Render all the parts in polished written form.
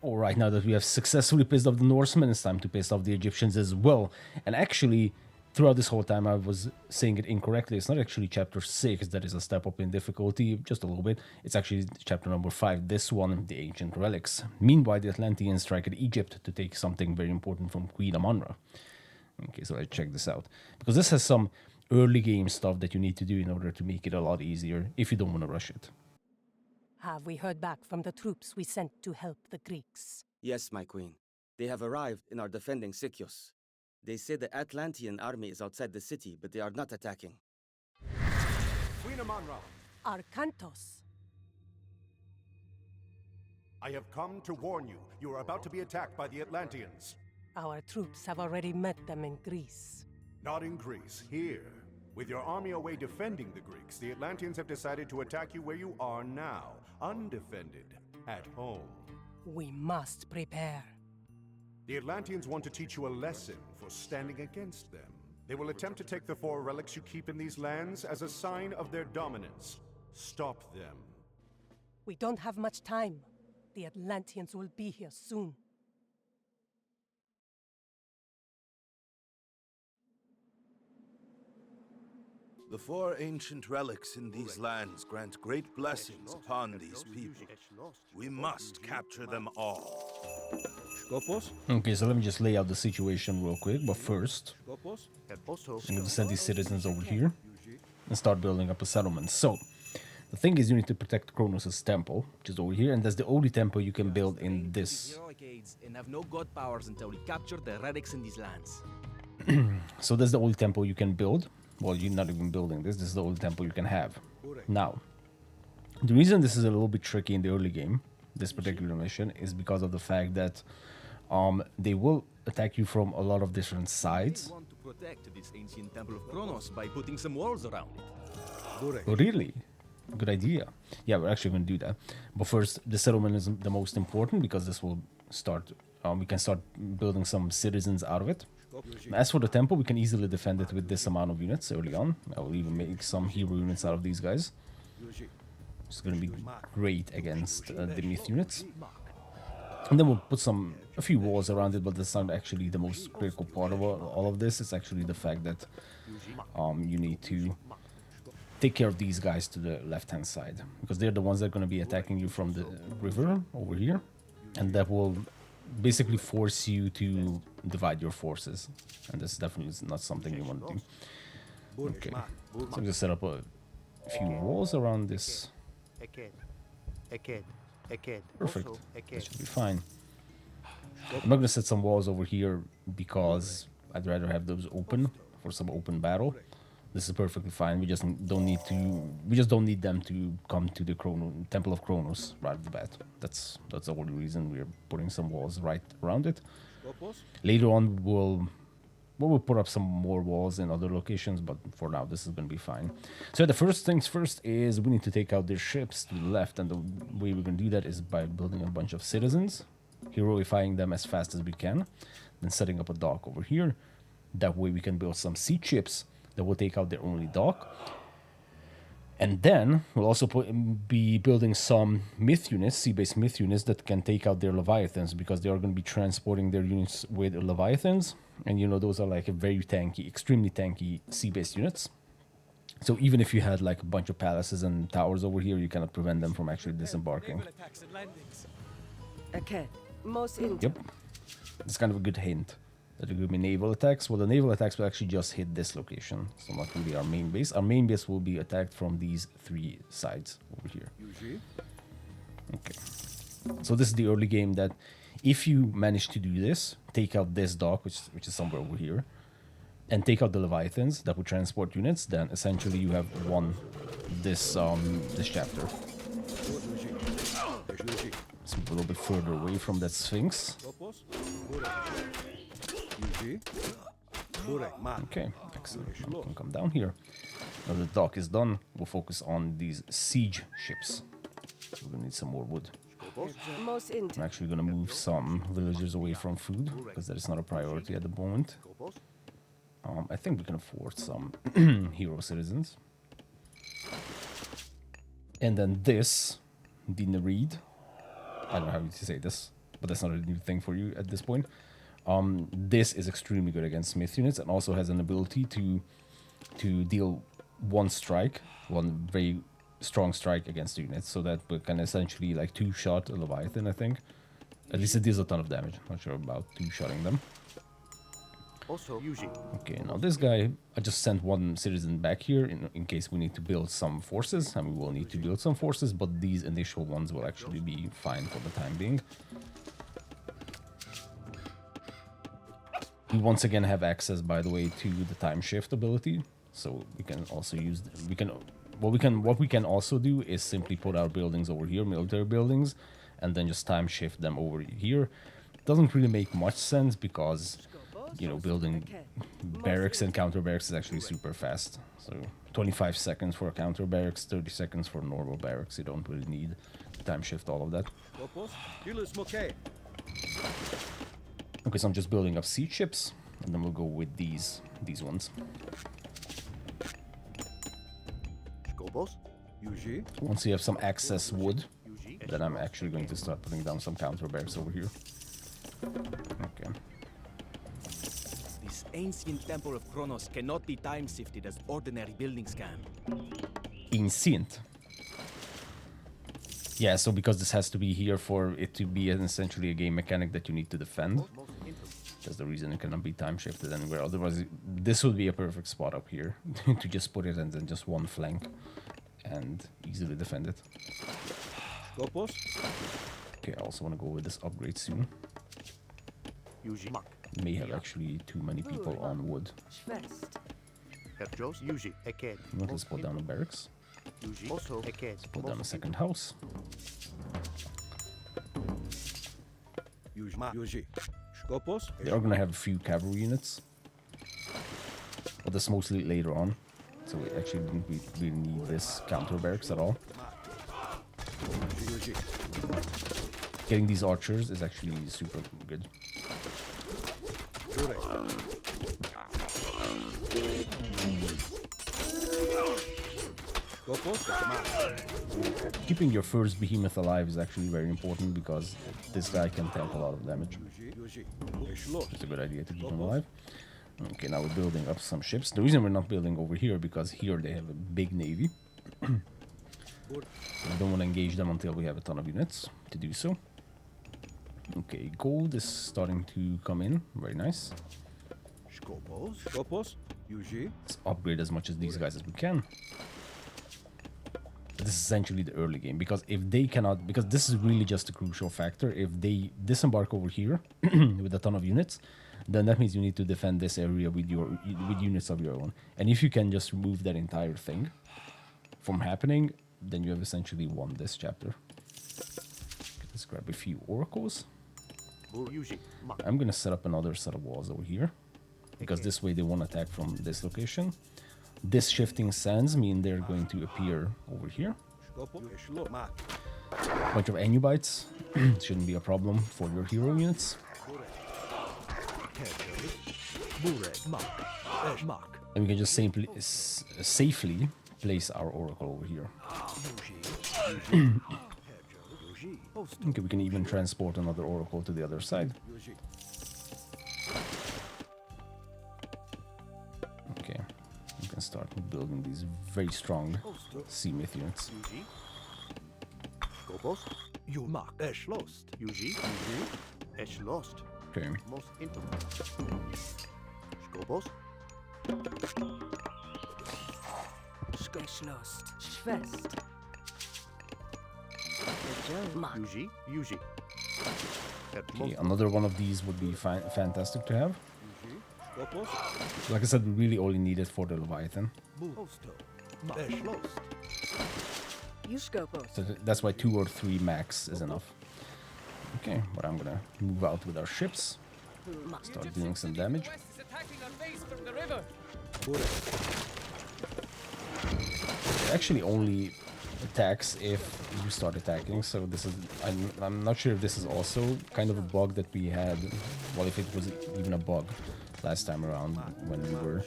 All right, now that we have successfully pissed off the Norsemen, it's time to piss off the Egyptians as well. And actually, throughout this whole time, I was saying it incorrectly. It's not actually chapter 6 that is a step up in difficulty, just a little bit. It's actually chapter number 5, this one, the Ancient Relics. Meanwhile, the Atlanteans strike at Egypt to take something very important from Queen Amanra. Okay, so let's check this out. Because this has some early game stuff that you need to do in order to make it a lot easier if you don't want to rush it. Have we heard back from the troops we sent to help the Greeks? Yes, my queen. They have arrived and are defending Sikios. They say the Atlantean army is outside the city, but they are not attacking. Queen Amanra, Arkantos. I have come to warn you. You are about to be attacked by the Atlanteans. Our troops have already met them in Greece. Not in Greece, here. With your army away defending the Greeks, the Atlanteans have decided to attack you where you are now, undefended, at home. We must prepare. The Atlanteans want to teach you a lesson for standing against them. They will attempt to take the 4 relics you keep in these lands as a sign of their dominance. Stop them. We don't have much time. The Atlanteans will be here soon. The 4 ancient relics in these lands grant great blessings upon these people. We must capture them all. Okay, so let me just lay out the situation real quick, but first, I'm going to send these citizens over here and start building up a settlement. So, the thing is you need to protect Kronos' temple, which is over here, and that's the only temple you can build in this. And have no god powers until we capture the relics in these lands. So that's the only temple you can build. Well, you're not even building this. This is the only temple you can have. Now, the reason this is a little bit tricky in the early game, this particular mission, is because of the fact that they will attack you from a lot of different sides. We want to protect this ancient temple of Kronos by putting some walls around it. Oh, really? Good idea. Yeah, we're actually going to do that. But first, the settlement is the most important because this will start... we can start building some citizens out of it. As for the temple, we can easily defend it with this amount of units early on. I will even make some hero units out of these guys. It's going to be great against the myth units. And then we'll put a few walls around it, but that's not actually the most critical part of all of this. It's actually the fact that you need to take care of these guys to the left-hand side, because they're the ones that are going to be attacking you from the river over here, and that will basically force you to divide your forces, and this definitely is not something you want to do. Okay, so I'm just set up a few walls around this. Perfect, that should be fine. I'm not gonna set some walls over here because I'd rather have those open for some open battle. This is perfectly fine. We just don't need them to come to the Temple of Kronos right off the bat. That's the only reason we're putting some walls right around it. Later on, we'll put up some more walls in other locations, but for now, this is going to be fine. So the first things first is we need to take out their ships to the left, and the way we're going to do that is by building a bunch of citizens, heroifying them as fast as we can, then setting up a dock over here. That way we can build some siege ships that will take out their only dock. And then we'll also be building some myth units, sea-based myth units that can take out their leviathans, because they are going to be transporting their units with leviathans. And you know, those are like a very tanky, extremely tanky sea-based units. So even if you had like a bunch of palaces and towers over here, you cannot prevent them from actually disembarking. Okay, most intel. Yep. It's kind of a good hint that there will be naval attacks. Well, the naval attacks will actually just hit this location, so not really our main base. Our main base will be attacked from these 3 sides over here. Okay. So this is the early game that if you manage to do this, take out this dock, which is somewhere over here, and take out the leviathans that would transport units, then essentially you have won this this chapter. Let's move a little bit further away from that Sphinx. Okay, excellent. Now we can come down here. Now the dock is done, we'll focus on these siege ships. We're gonna need some more wood. I'm actually gonna move some villagers away from food, because that is not a priority at the moment. I think we can afford some hero citizens. And then this, Dina Reed, I don't know how to say this. but that's not a new thing for you at this point. This is extremely good against Smith units and also has an ability to deal one very strong strike against units, so that we can essentially like two-shot a Leviathan, I think. At least it deals a ton of damage. Not sure about two-shotting them. Okay, now this guy, I just sent one citizen back here in case we need to build some forces, and we will need to build some forces, but these initial ones will actually be fine for the time being. We once again have access, by the way, to the time shift ability, so we can also use what we can also do is simply put our buildings over here, military buildings, and then just time shift them over here. Doesn't really make much sense because, you know, building barracks and counter barracks is actually super fast. So 25 seconds for a counter barracks, 30 seconds for normal barracks. You don't really need to time shift all of that. Okay, so I'm just building up siege ships, and then we'll go with these ones. Once you have some excess wood, then I'm actually going to start putting down some counter barracks over here. Okay. This ancient temple of Kronos cannot be time shifted as ordinary buildings can. Ancient. Yeah, so because this has to be here for it to be essentially a game mechanic that you need to defend. That's the reason it cannot be time shifted anywhere. Otherwise, this would be a perfect spot up here to just put it and then just one flank and easily defend it. Okay, I also want to go with this upgrade soon. May have actually too many people on wood. Let's put down a barracks. Let's put down a second house. They are going to have a few cavalry units, but that's mostly later on, so we actually didn't really need this counter barracks at all. Getting these archers is actually super good. Keeping your first behemoth alive is actually very important because this guy can tank a lot of damage. It's a good idea to keep him alive. Okay, now we're building up some ships. The reason we're not building over here because here they have a big navy. I don't want to engage them until we have a ton of units to do so. Okay, gold is starting to come in. Very nice. Let's upgrade as much of these guys as we can. This is essentially the early game, because if they cannot, because this is really just a crucial factor, if they disembark over here with a ton of units, then that means you need to defend this area with units of your own. And if you can just remove that entire thing from happening, then you have essentially won this chapter. Let's grab a few oracles. I'm gonna set up another set of walls over here, because this way they won't attack from this location. This shifting sands mean they're going to appear over here. Bunch of Anubites shouldn't be a problem for your hero units. And we can just safely place our oracle over here. Okay, we can even transport another oracle to the other side. Okay, we can start building these very strong sea myth units. Okay. Okay, another one of these would be fantastic to have. Like I said, we really only need it for the Leviathan. So that's why 2 or 3 max is enough. Okay, but I'm gonna move out with our ships. Start doing some damage. It actually only attacks if you start attacking, so this is I'm not sure if this is also kind of a bug that we had, well, if it was even a bug last time around when we were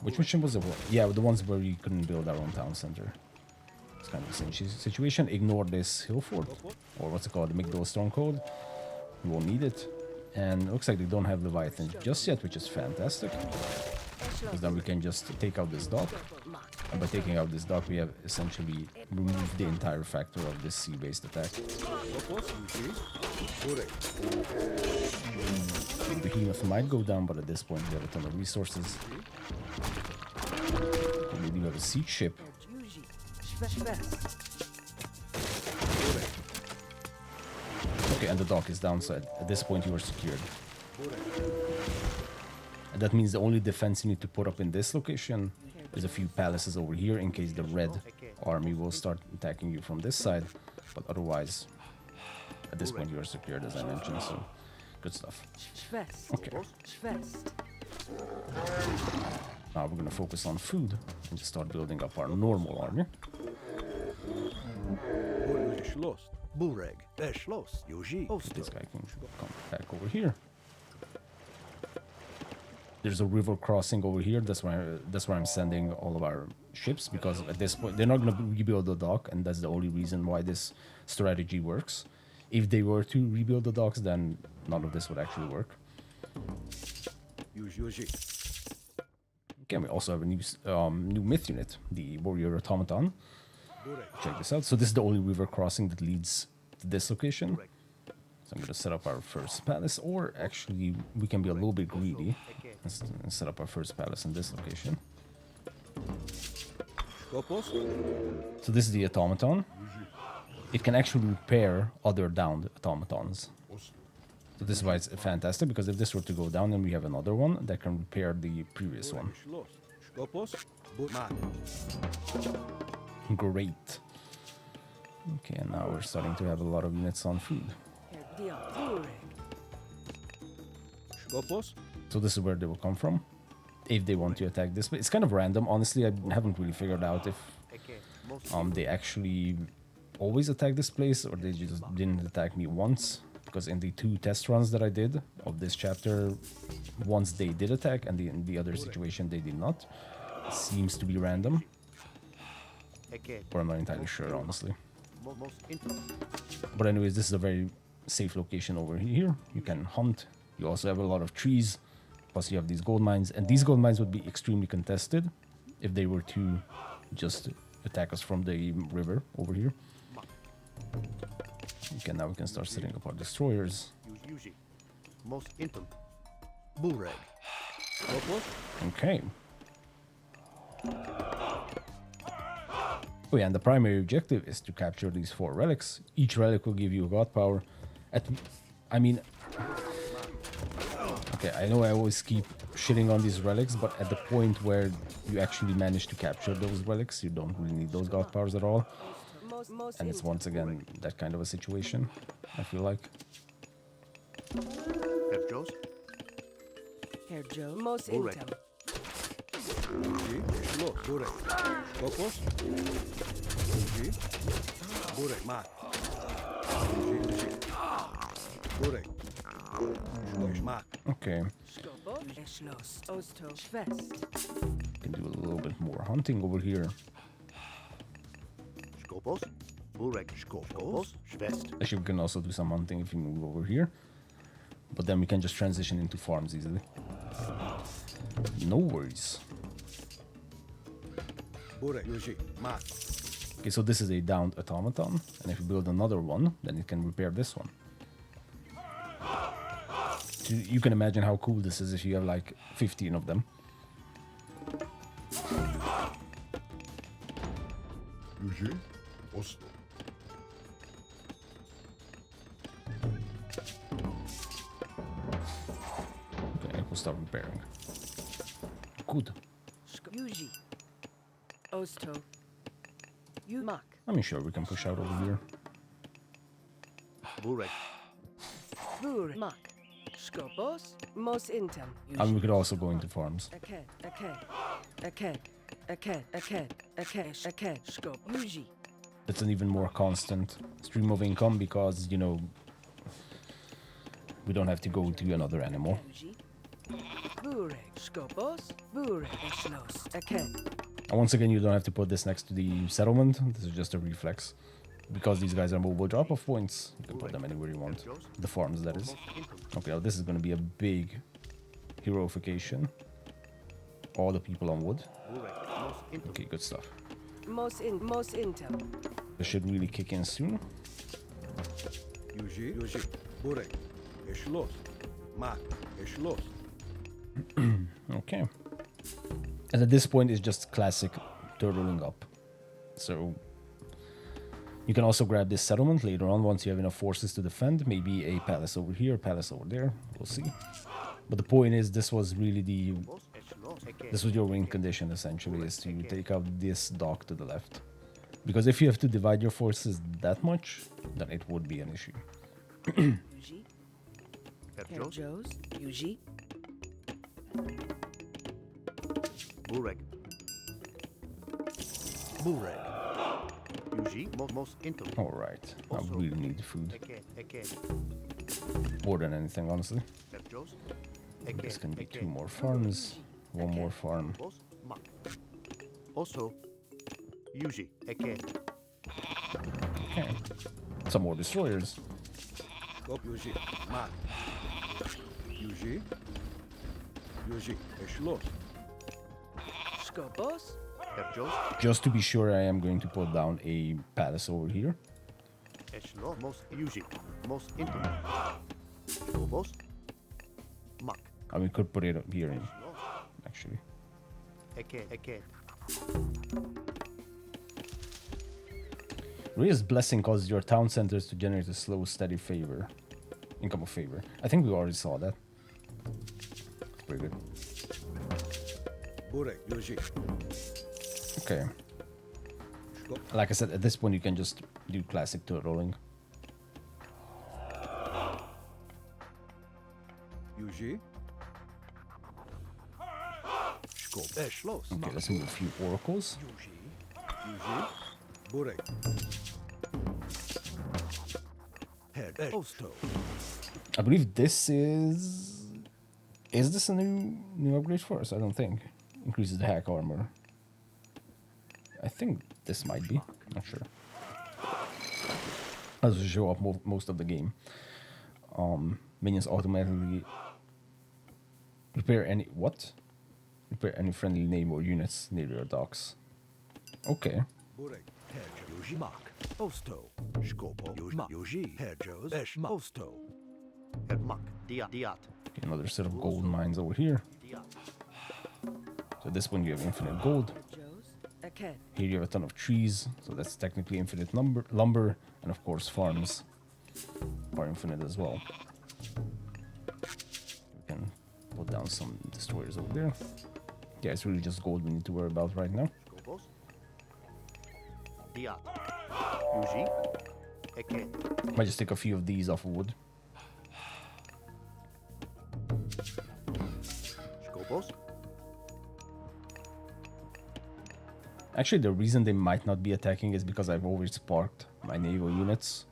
which mission was it? Yeah, the ones where we couldn't build our own town center. It's kind of the same situation. Ignore this hill fort, or what's it called, the Migdal stronghold. We won't need it. And it looks like they don't have Leviathan just yet, which is fantastic. Because then we can just take out this dock. And by taking out this dock, we have essentially removed the entire factor of this sea-based attack. The behemoth might go down, but at this point we have a ton of resources. We do have a siege ship. Okay, and the dock is down, so at this point you are secured. And that means the only defense you need to put up in this location is a few palaces over here in case the red army will start attacking you from this side. But otherwise, at this point you are secured, as I mentioned, so good stuff. Okay. Now we're gonna focus on food and just start building up our normal army. This guy can come back over here. There's a river crossing over here. That's where I'm sending all of our ships, because at this point they're not going to rebuild the dock, and that's the only reason why this strategy works. If they were to rebuild the docks, then none of this would actually work. Okay, we also have a new myth unit, the warrior automaton. Check this out. So this is the only river crossing that leads to this location. So I'm going to set up our first palace, or actually we can be a little bit greedy and set up our first palace in this location. So this is the automaton. It can actually repair other downed automatons. So this is why it's fantastic, because if this were to go down, then we have another one that can repair the previous one. Great. Okay, and now we're starting to have a lot of units on food. So this is where they will come from, if they want to attack this. But it's kind of random, honestly. I haven't really figured out if they actually always attack this place, or they just didn't attack me once. Because in the 2 test runs that I did of this chapter, once they did attack, and in the other situation they did not. It seems to be random. Or I'm not entirely sure, honestly. But anyways, this is a very safe location over here. You can hunt. You also have a lot of trees. Plus you have these gold mines. And these gold mines would be extremely contested if they were to just attack us from the river over here. Okay, now we can start setting up our destroyers. Okay. Oh yeah, and the primary objective is to capture these 4 relics. Each relic will give you a god power. Okay, I know I always keep shitting on these relics, but at the point where you actually manage to capture those relics, you don't really need those god powers at all. And it's once again that kind of a situation, I feel like. Okay. Can do a little bit more hunting over here. Actually, we can also do some hunting if we move over here. But then we can just transition into farms easily. No worries. Okay, so this is a downed automaton. And if you build another one, then it can repair this one. So you can imagine how cool this is if you have like 15 of them. Okay, we'll start repairing. Good. I mean, sure, we can push out over here. I mean, we could also go into farms. That's an even more constant stream of income because, you know, we don't have to go to another animal. And once again, you don't have to put this next to the settlement. This is just a reflex. Because these guys are mobile drop-off points, you can put them anywhere you want. The farms, that is. Okay, now this is going to be a big heroification. All the people on wood. Okay, good stuff. Most intel. This should really kick in soon. Okay. And at this point, it's just classic turtling up. So you can also grab this settlement later on once you have enough forces to defend. Maybe a palace over here, palace over there. We'll see. But the point is, this was really this was your win condition, essentially, is to take out this dock to the left. Because if you have to divide your forces that much, then it would be an issue. Herr Joes, Yuji. Burek. Yuji, most intel. Alright, I really need food. More than anything, honestly. This can be 2 more farms, 1 more farm. Also, Yuji, Okay. Some more destroyers. Skobos. Just to be sure, I am going to put down a palace over here. Most Yuji, most intel. Skobos. Mak. And we could put it up here, actually. Rhea's blessing causes your town centers to generate a slow, steady favor. Income of favor. I think we already saw that. Pretty good. Okay. Like I said, at this point you can just do classic turtling. Okay, let's move a few oracles. I believe this is... Is this a new upgrade for us? I don't think. Increases the hack armor. I think this might be. Not sure. As we show up most of the game. Minions automatically repair any... What? Repair any friendly name or units near your docks. Okay. Okay, another set of gold mines over here. So this one you have infinite gold. Here you have a ton of trees, so that's technically infinite lumber, and of course farms are infinite as well. We can put down some destroyers over there. Yeah, it's really just gold we need to worry about right now. Might just take a few of these off of wood. Actually, the reason they might not be attacking is because I've always parked my naval units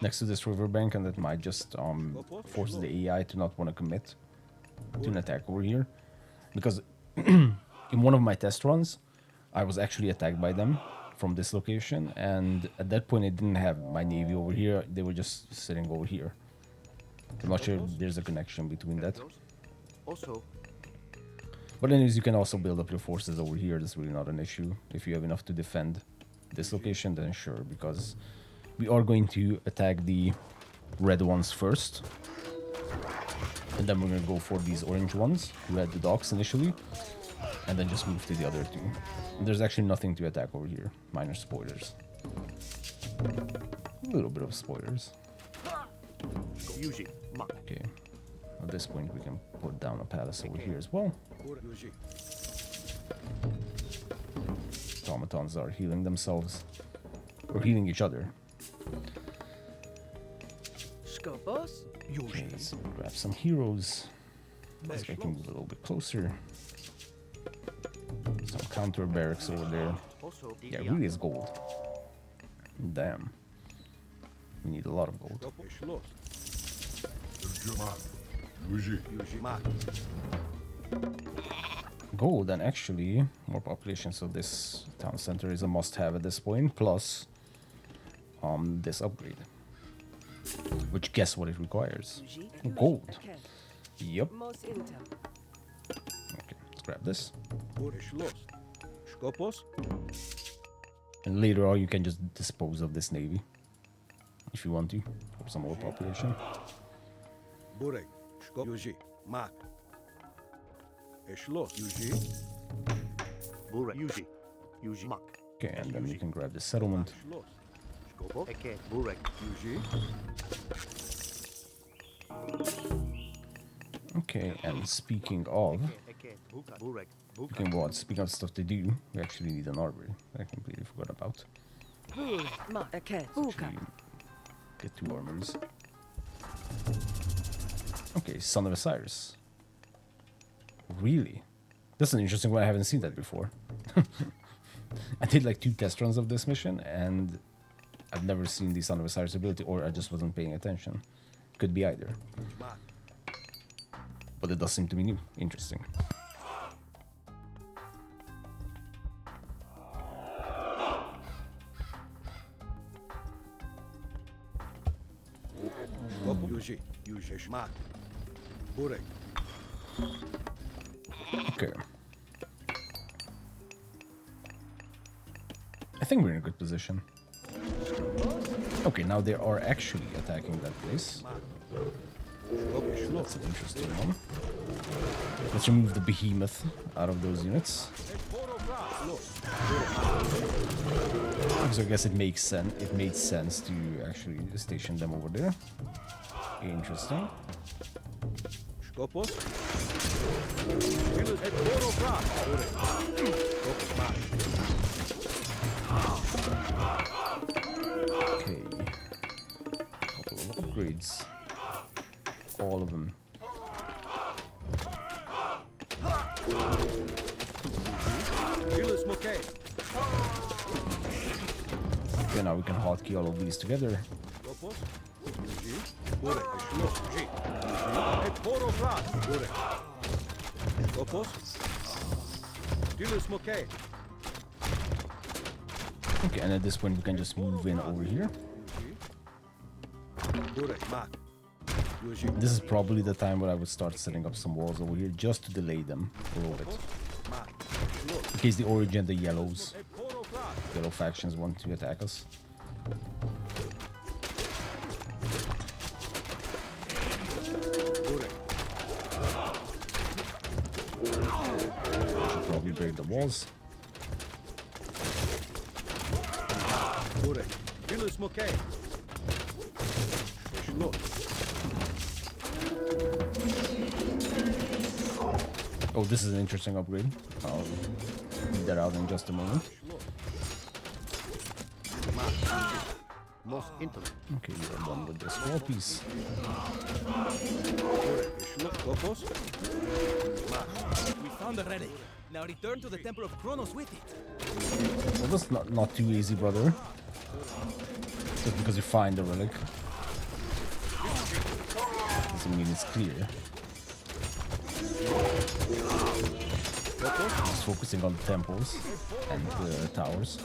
next to this riverbank, and that might just force the AI to not want to commit to an attack over here. Because in one of my test runs, I was actually attacked by them from this location, and at that point I didn't have my navy over here, they were just sitting over here. I'm not sure if there's a connection between that. But anyways, you can also build up your forces over here, that's really not an issue. If you have enough to defend this location, then sure, because we are going to attack the red ones first. And then we're going to go for these orange ones, who had the docks initially. And then just move to the other two. And there's actually nothing to attack over here. Minor spoilers. A little bit of spoilers. Okay. At this point, we can put down a palace over here as well. Automatons are healing themselves. Or healing each other. Okay, let's grab some heroes. Let's get them a little bit closer. Some counter barracks over there. Yeah, it really is gold. Damn. We need a lot of gold. gold, and actually more population, so this town center is a must-have at this point, plus this upgrade. Which, guess what it requires? Gold. Yep. Most intel. Okay, let's grab this. Skopos? And later on you can just dispose of this navy. If you want to, for some more population. Burek, Skop, Yuji, Mak. Eshlos, Yuji. Burek. Yuji. Mak. Okay, and then we can grab the settlement. Skopo. Eke. Burek. Yuji. Okay, and speaking of, Eke. Buka. Burek. speaking of stuff to do, we actually need an armory. I completely forgot about. Ma. Eke. Buka. Actually, get 2 armories. Okay, Son of Osiris. Really? That's an interesting one. I haven't seen that before. I did like 2 test runs of this mission, and I've never seen the Son of Osiris ability, or I just wasn't paying attention. Could be either. But it does seem to be new. Interesting. Yuji. Yuji. Mak. Burek. Okay. I think we're in a good position. Okay, now they are actually attacking that place. That's an interesting one. Let's remove the behemoth out of those units. So I guess it makes sense. It made sense to actually station them over there. Interesting. Skopos? Okay. Couple of upgrades. All of them. Okay, now we can hotkey all of these together. Okay, and at this point we can just move in over here. This is probably the time where I would start setting up some walls over here just to delay them a little bit. In case the Origin, the yellow factions want to attack us. Should probably break the walls. Oh, this is an interesting upgrade. I'll read that out in just a moment. Most intimate. Okay, we are done with this wall piece. We found the relic. Now return to the Temple of Kronos with it. Well, that's not too easy, brother. Just because you find the relic doesn't mean it's clear. Just focusing on the temples and the towers.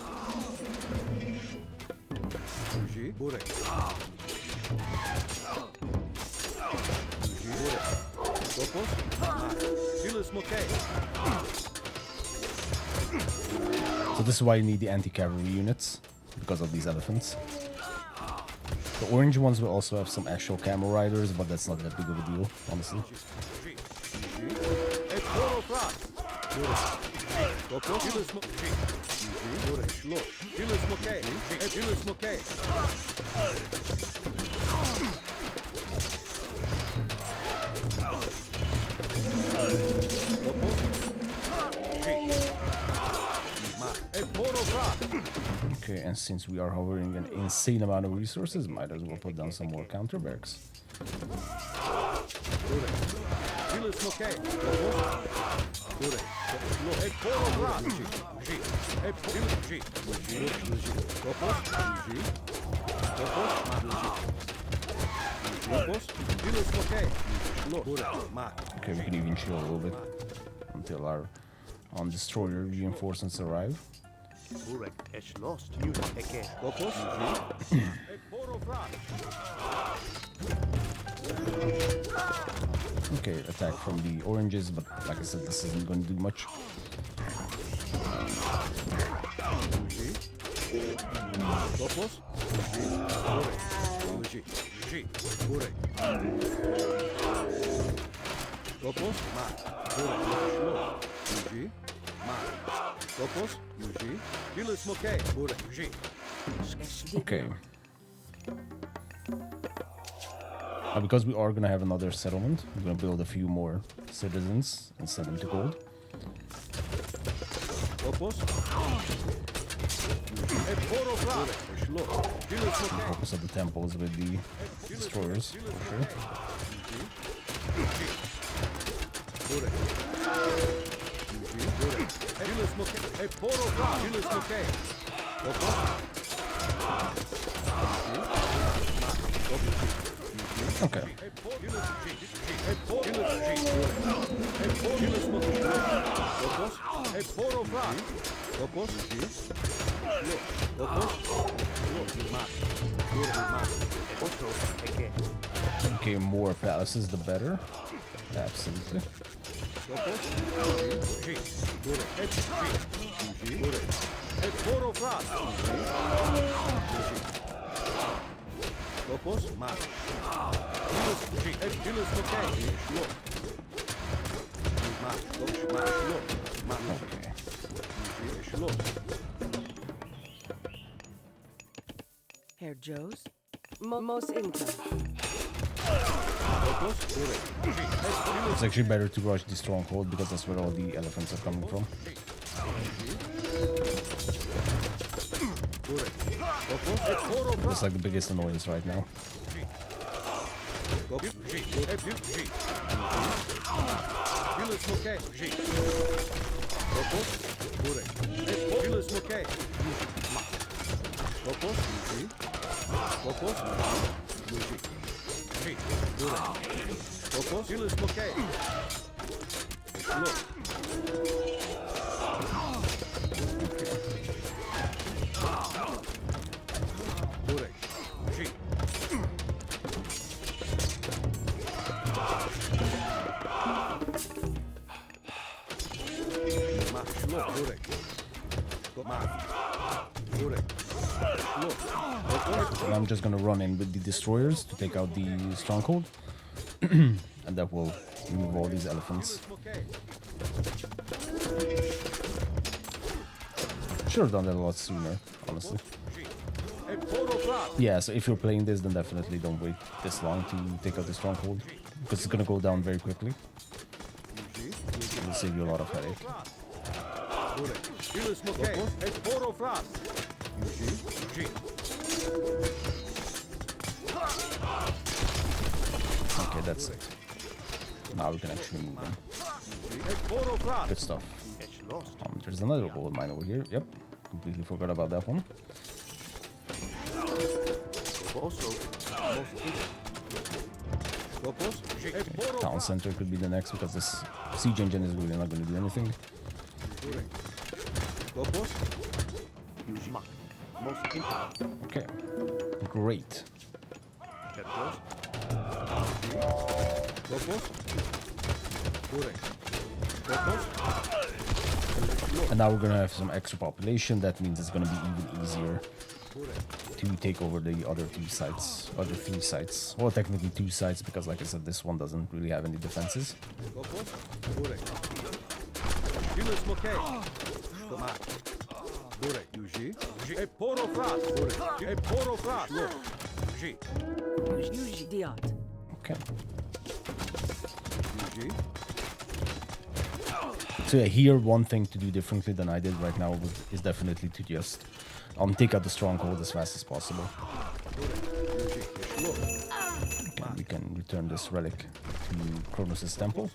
So this is why you need the anti-cavalry units, because of these elephants. The orange ones will also have some actual camel riders, but that's not that big of a deal, honestly. Okay, and since we are hovering an insane amount of resources, might as well put down some more counter barracks. Okay, we can even chill a little bit until our on destroyer reinforcements arrive. Burek, es lost. Use Eke. Kopos. Okay, attack from the oranges, but like I said, this isn't going to do much. Kopos. Burek. Kopos. Yuji. Kopos. Yuji. Dilu smoke. Burek. Yuji. Okay. Because we are going to have another settlement, I'm going to build a few more citizens and send them to gold. Kopos. Focus on the temples with the destroyers, for sure. Okay. Okay, more palaces the better. Absolutely. Herr Joe's. Most income. It's actually better to rush the stronghold because that's where all the elephants are coming from. It's like the biggest annoyance right now. And I'm just gonna run in with the destroyers to take out the stronghold, and that will remove all these elephants. Should have done that a lot sooner, honestly. Yeah, so if you're playing this, then definitely don't wait this long to take out the stronghold, because it's gonna go down very quickly. It'll save you a lot of headache. Okay, that's it. Now we can actually move them. Good stuff. There's another gold mine over here. Yep, completely forgot about that one. Okay, town center could be the next because this siege engine is really not going to do anything. Okay, great. And now we're gonna have some extra population. That means it's gonna be even easier to take over the other three sites. Well, technically 2 sites because, like I said, this one doesn't really have any defenses. Okay. So yeah, here one thing to do differently than I did right now is definitely to just take out the stronghold as fast as possible. Okay, we can return this relic to Kronos' temple.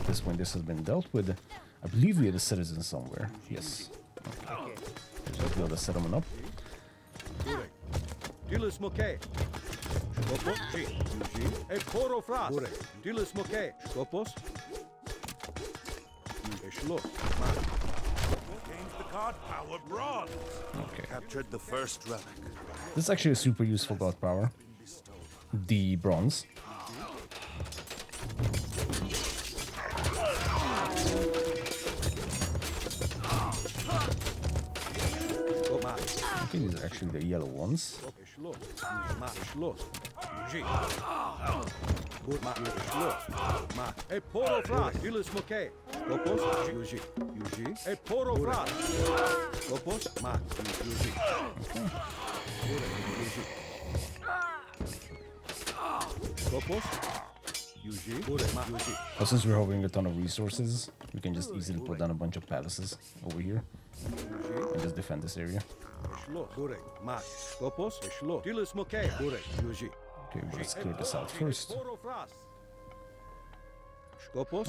This one, this has been dealt with. I believe we had a citizen somewhere. Yes. Okay. Let's build a settlement up. Dilis Moke. Skopos. Yuji. E Poro Fras. Bure. Dilis Moke. Skopos. Eshlos. Gains the god power bronze. Okay. Captured the first relic. This is actually a super useful god power. The bronze. I think these are actually the yellow ones. But since we're having a ton of resources, we can just easily put down a bunch of palaces over here and just defend this area. Okay, let's clear this out first.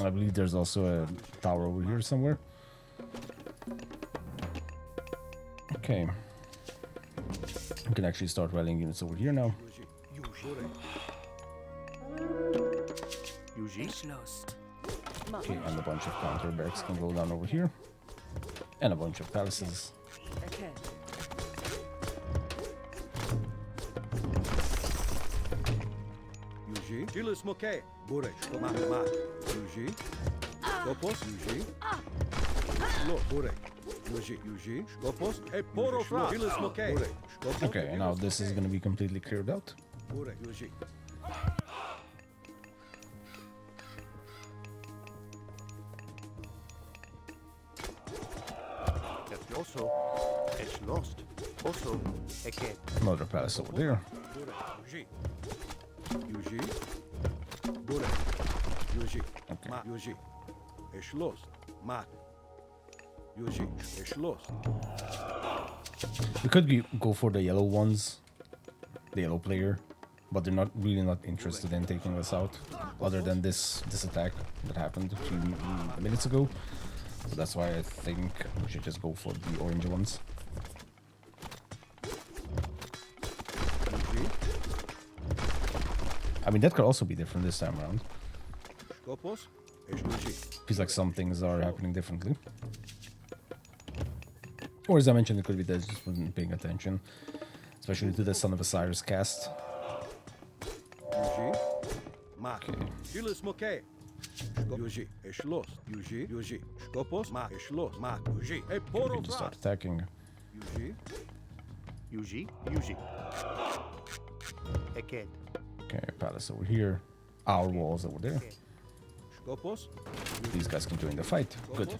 I believe there's also a tower over here somewhere. Okay. We can actually start rallying units over here now. Okay, and a bunch of counter barracks can go down over here. And a bunch of palaces. Dilis Moke. Bure. Yuji. Skopos. Yuji. Lo. Bure. Yuji. Skopos. E Poro Fras. Dilis Moke. Okay, and now this is going to be completely cleared out. Bure. Yuji. Also, it's lost. Also, again. Another palace over there. Yuji. Bure. Yuji. Okay. Ma. Yuji. Eshlos. Ma. Yuji. Eshlos. We could go for the yellow ones, the yellow player, but they're not interested in taking us out, other than this attack that happened a few minutes ago. So that's why I think we should just go for the orange ones. I mean, that could also be different this time around. Feels like some things are happening differently. Or as I mentioned, it could be that I just wasn't paying attention. Especially to the Son of Osiris cast. Okay. We can just start attacking. Yuji. Again. Okay, palace over here. Our walls over there. These guys can join the fight. Good.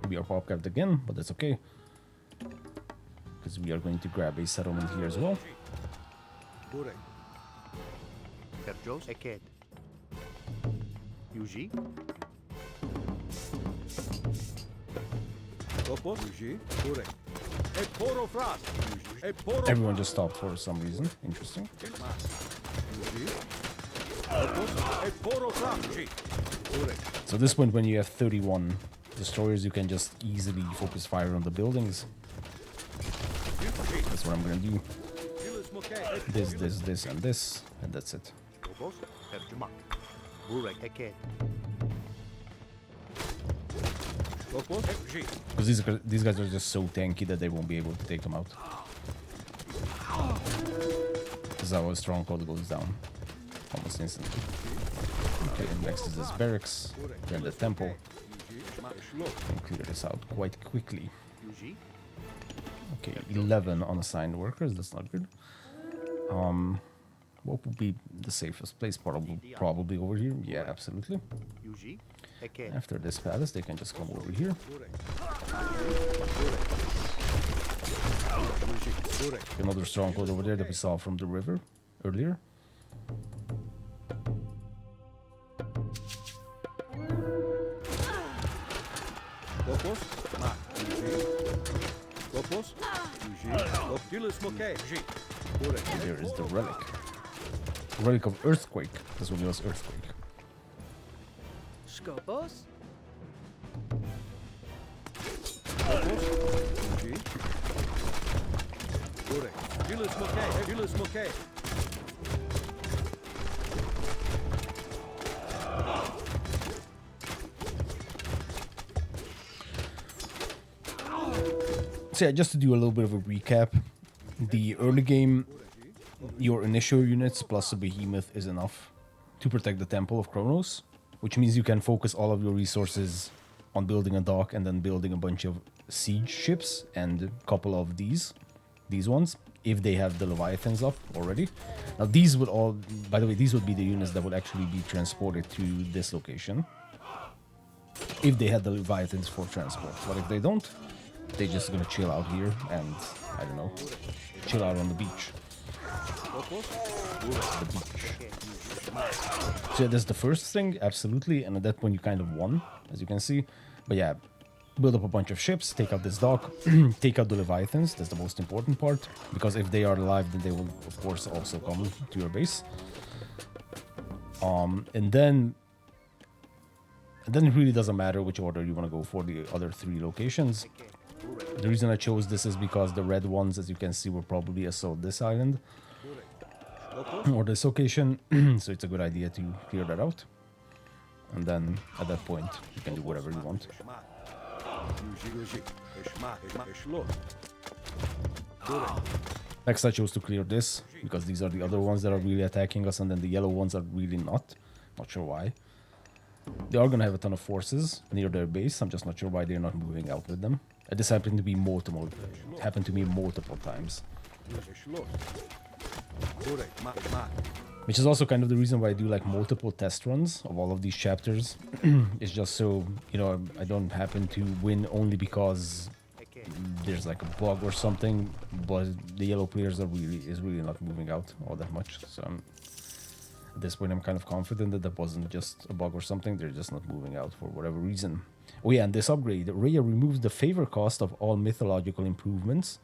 We are pop capped again, but that's okay. Because we are going to grab a settlement here as well. Perjos. Again. Yuji. Everyone just stopped for some reason. Interesting. So at this point, when you have 31 destroyers, you can just easily focus fire on the buildings. That's what I'm gonna do. This, and this, and that's it. Because these guys are just so tanky that they won't be able to take them out. Because our stronghold goes down almost instantly. Okay, and next is this barracks, then the temple. And clear this out quite quickly. Okay, 11 unassigned workers, that's not good. What would be the safest place? Probably over here. Yeah, absolutely. After this palace, they can just come over here. Another stronghold over there that we saw from the river earlier. There is the relic. Relic of earthquake. This will give us earthquake. Skopos. So yeah, just to do a little bit of a recap, the early game, your initial units plus a behemoth is enough to protect the Temple of Kronos, which means you can focus all of your resources on building a dock and then building a bunch of siege ships and a couple of these ones, if they have the Leviathans up already. Now these would all, by the way, these would be the units that would actually be transported to this location, if they had the Leviathans for transport. But if they don't, they're just gonna chill out here and, I don't know, chill out on the beach. So yeah, that's the first thing, absolutely, and at that point you kind of won, as you can see. But yeah, build up a bunch of ships, take out this dock, take out the Leviathans, that's the most important part, because if they are alive, then they will, of course, also come to your base. And then it really doesn't matter which order you want to go for the other 3 locations. The reason I chose this is because the red ones, as you can see, will probably assault this island or this location, so it's a good idea to clear that out. And then at that point, you can do whatever you want. Next, I chose to clear this because these are the other ones that are really attacking us, and then the yellow ones are really not. Not sure why. They are gonna have a ton of forces near their base. I'm just not sure why they're not moving out with them. And this happened to me multiple times. Which is also kind of the reason why I do like multiple test runs of all of these chapters. It's just so, you know, I don't happen to win only because there's like a bug or something, but the yellow players are really not moving out all that much. So at this point I'm kind of confident that that wasn't just a bug or something, they're just not moving out for whatever reason. Oh yeah, and this upgrade, Rhea removes the favor cost of all mythological improvements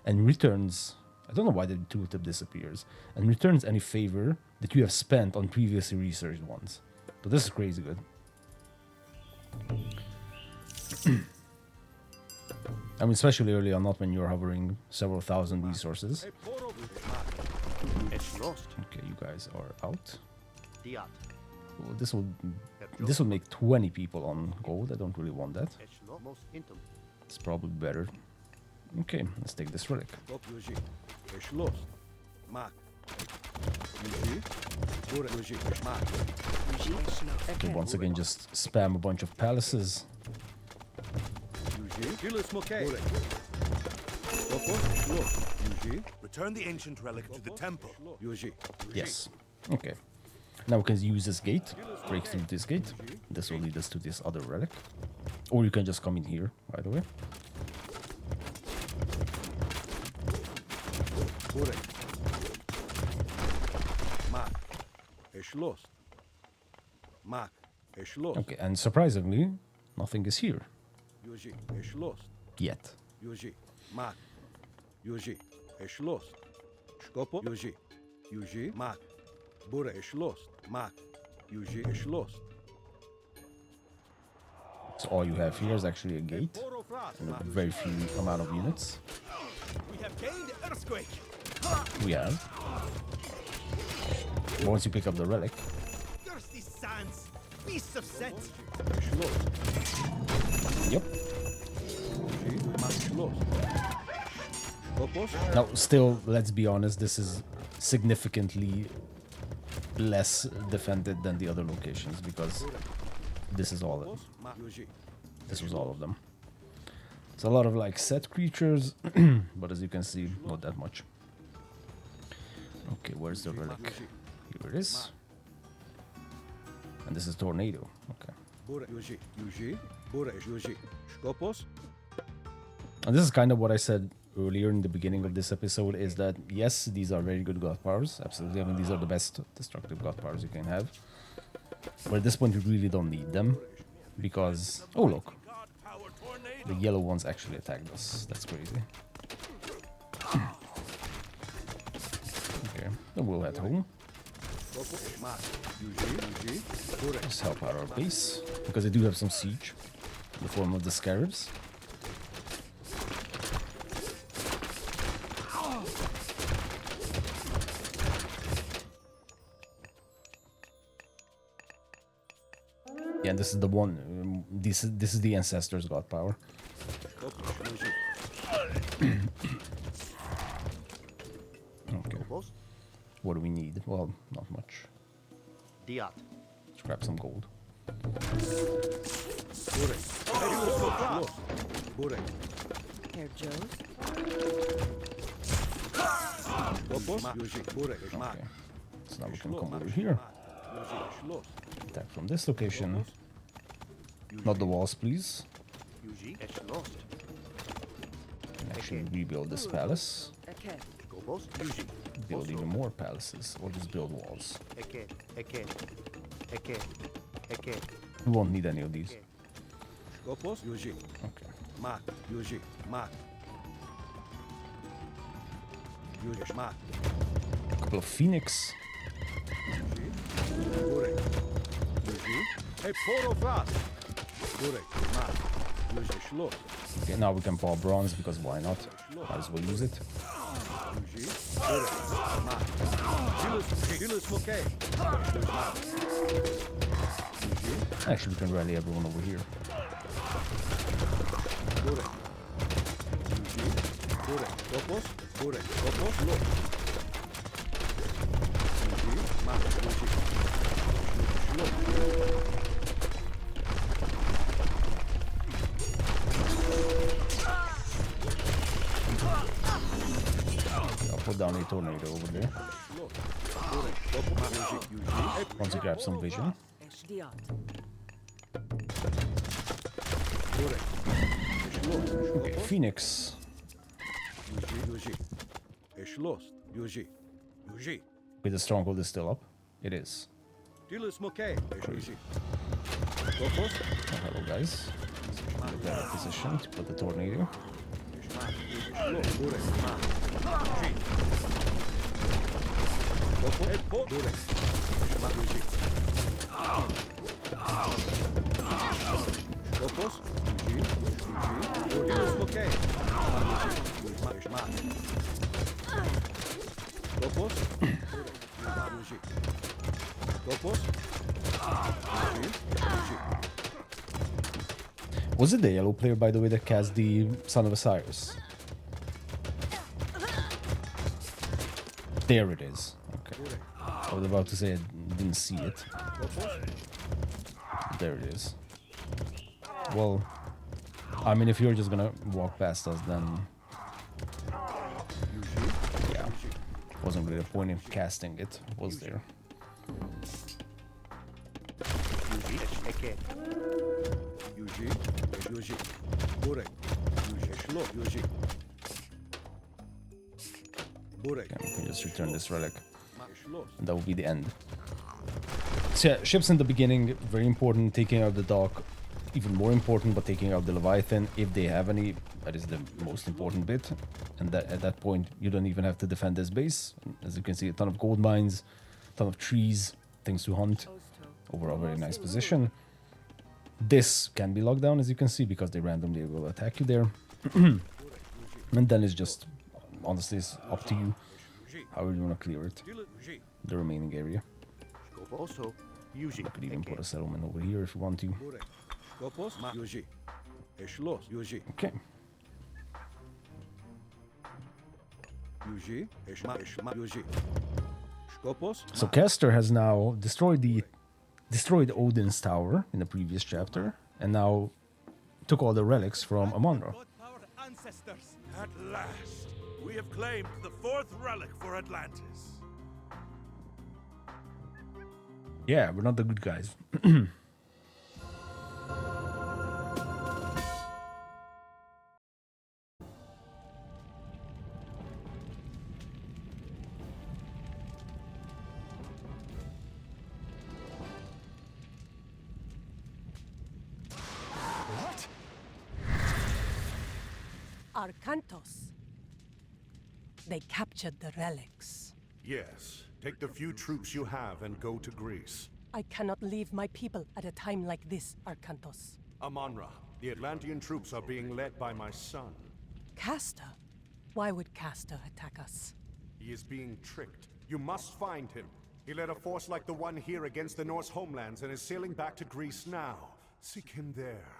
and returns, I don't know why the tooltip disappears, and returns any favor that you have spent on previously researched ones. So this is crazy good. I mean, especially early on, not when you're hovering several thousand resources. Okay, you guys are out. Well, this will make 20 people on gold. I don't really want that. It's probably better. Okay, let's take this relic. Okay, once again, just spam a bunch of palaces. Return the ancient relic to the temple. Yes. Okay. Now we can use this gate, break through this gate. This will lead us to this other relic. Or you can just come in here, by the way. Okay, and surprisingly, nothing is here. Yet. So all you have here is actually a gate and a very few amount of units. We have gained earthquake. We have. Once you pick up the relic. Thirsty sands. Beasts of set. Yep. Now, still, let's be honest, this is significantly less defended than the other locations because this is all of them. This was all of them. It's a lot of like set creatures, but as you can see, not that much. Okay, where's the relic? Here it is. And this is Tornado. Okay. And this is kind of what I said earlier in the beginning of this episode, is that yes, these are very good god powers, absolutely. I mean, these are the best destructive god powers you can have. But at this point, you really don't need them because, oh look, the yellow ones actually attacked us. That's crazy. Okay, then we'll head home. Just help out our base because they do have some siege in the form of the scarabs. Again, this is the one. This is the ancestors' god power. Okay. What do we need? Well, not much. Diat. Let's grab some gold. Herr Joe's. Okay. So now we can come over here. Attack from this location. Not the walls, please. And actually rebuild this palace. Build even more palaces, or just build walls. We won't need any of these. Okay. A couple of phoenix. Okay, now we can paw bronze because why not? Might as well use it. Actually, we can rally everyone over here. I'll put down a tornado over there. Once you grab some vision. Okay, Phoenix. Wait, the stronghold is still up? It is. Crazy. Oh, hello, guys. Look at our position to put the tornado. Was it the yellow player, by the way, that cast the Son of Osiris? There it is. Okay. I was about to say I didn't see it. There it is. Well, I mean, if you're just gonna walk past us, then... yeah. Wasn't really a point in casting it, was there? Okay, we can just return this relic. And that will be the end. So yeah, ships in the beginning, very important. Taking out the dock, even more important, but taking out the Leviathan, if they have any, that is the most important bit. And that, at that point, you don't even have to defend this base. As you can see, a ton of gold mines, a ton of trees, things to hunt. Overall, very nice position. This can be locked down, as you can see, because they randomly will attack you there. And then it's just, honestly, it's up to you how you want to clear it, the remaining area. You could even put a settlement over here if you want to. Okay. So Castor has now destroyed Odin's tower in the previous chapter, and now took all the relics from Amanra. At last, we have claimed the fourth relic for Atlantis. Yeah, we're not the good guys. Arkantos. They captured the relics. Yes. Take the few troops you have and go to Greece. I cannot leave my people at a time like this, Arkantos. Amanra, the Atlantean troops are being led by my son. Castor? Why would Castor attack us? He is being tricked. You must find him. He led a force like the one here against the Norse homelands and is sailing back to Greece now. Seek him there.